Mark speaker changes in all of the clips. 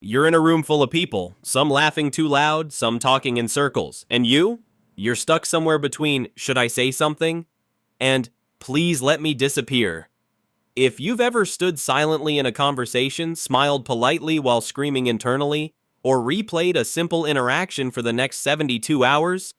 Speaker 1: You're in a room full of people, some laughing too loud, some talking in circles. And you're stuck somewhere between, should I say something? And please let me disappear. If you've ever stood silently in a conversation, smiled politely while screaming internally, or replayed a simple interaction for the next 72 hours,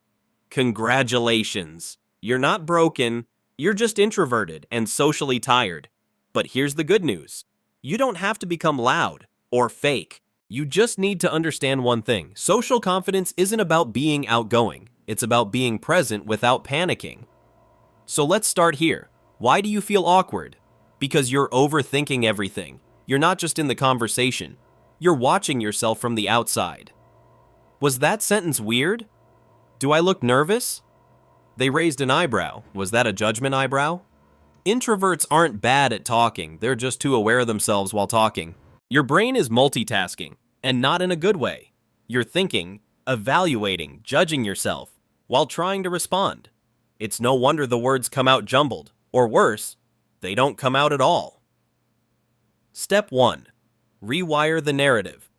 Speaker 1: congratulations. You're not broken, you're just introverted and socially tired. But here's the good news. You don't have to become loud or fake. You just need to understand one thing. Social confidence isn't about being outgoing. It's about being present without panicking. So let's start here. Why do you feel awkward? Because you're overthinking everything. You're not just in the conversation. You're watching yourself from the outside. Was that sentence weird? Do I look nervous? They raised an eyebrow. Was that a judgment eyebrow? Introverts aren't bad at talking. They're just too aware of themselves while talking. Your brain is multitasking, and not in a good way. You're thinking, evaluating, judging yourself, while trying to respond. It's no wonder the words come out jumbled, or worse, they don't come out at all. Step 1. Rewire the narrative.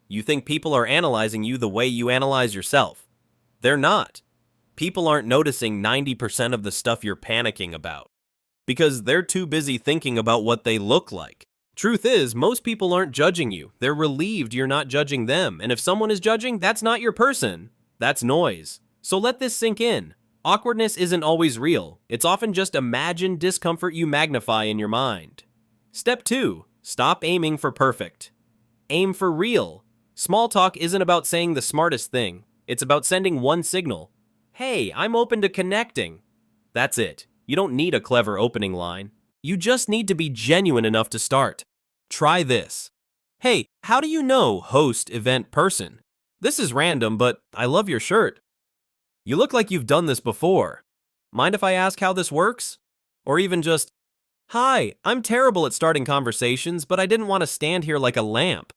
Speaker 1: You think people are analyzing you the way you analyze yourself. They're not. People aren't noticing 90% of the stuff you're panicking about, because they're too busy thinking about what they look like. Truth is, most people aren't judging you. They're relieved you're not judging them, and if someone is judging, that's not your person. That's noise. So let this sink in. Awkwardness isn't always real. It's often just imagined discomfort you magnify in your mind. Step 2. Stop aiming for perfect. Aim for real. Small talk isn't about saying the smartest thing. It's about sending one signal. Hey, I'm open to connecting. That's it. You don't need a clever opening line. You just need to be genuine enough to start. Try this. Hey, how do you know host, event, person? This is random, but I love your shirt. You look like you've done this before. Mind if I ask how this works? Or even just, hi, I'm terrible at starting conversations, but I didn't want to stand here like a lamp.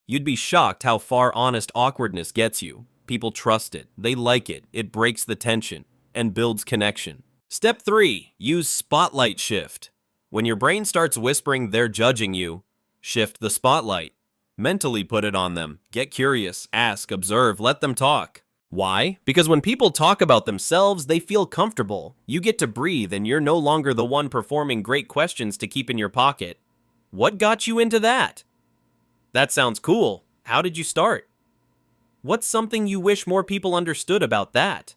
Speaker 1: You'd be shocked how far honest awkwardness gets you. People trust it, they like it, it breaks the tension, and builds connection. Step 3. Use spotlight shift. When your brain starts whispering they're judging you, shift the spotlight. Mentally put it on them. Get curious, ask, observe, let them talk. Why? Because when people talk about themselves, they feel comfortable. You get to breathe and you're no longer the one performing great questions to keep in your pocket. What got you into that? That sounds cool. How did you start? What's something you wish more people understood about that?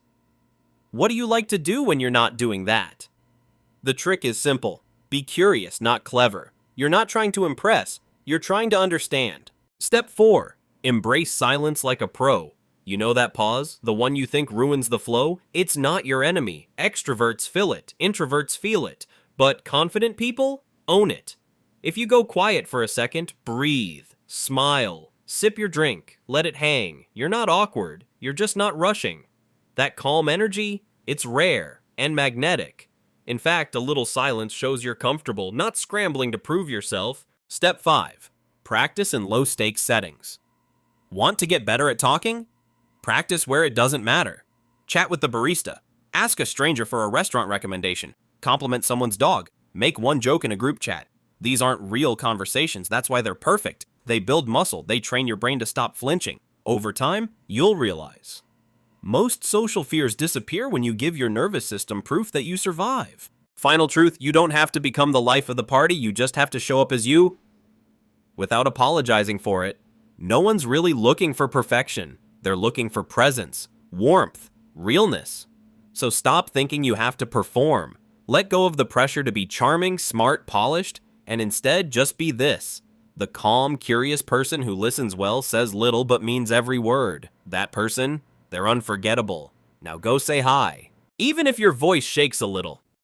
Speaker 1: What do you like to do when you're not doing that? The trick is simple. Be curious, not clever. You're not trying to impress. You're trying to understand. Step 4. Embrace silence like a pro. You know that pause? The one you think ruins the flow? It's not your enemy. Extroverts fill it. Introverts feel it. But confident people own it. If you go quiet for a second, breathe, smile, sip your drink, let it hang. You're not awkward. You're just not rushing. That calm energy, it's rare and magnetic. In fact, a little silence shows you're comfortable, not scrambling to prove yourself. Step 5. Practice in low-stakes settings. Want to get better at talking? Practice where it doesn't matter. Chat with the barista. Ask a stranger for a restaurant recommendation. Compliment someone's dog. Make one joke in a group chat. These aren't real conversations. That's why they're perfect. They build muscle. They train your brain to stop flinching. Over time, you'll realize. Most social fears disappear when you give your nervous system proof that you survive. Final truth, you don't have to become the life of the party. You just have to show up as you without apologizing for it. No one's really looking for perfection. They're looking for presence, warmth, realness. So stop thinking you have to perform. Let go of the pressure to be charming, smart, polished, and instead just be this. The calm, curious person who listens well, says little, but means every word. That person, they're unforgettable. Now go say hi. Even if your voice shakes a little,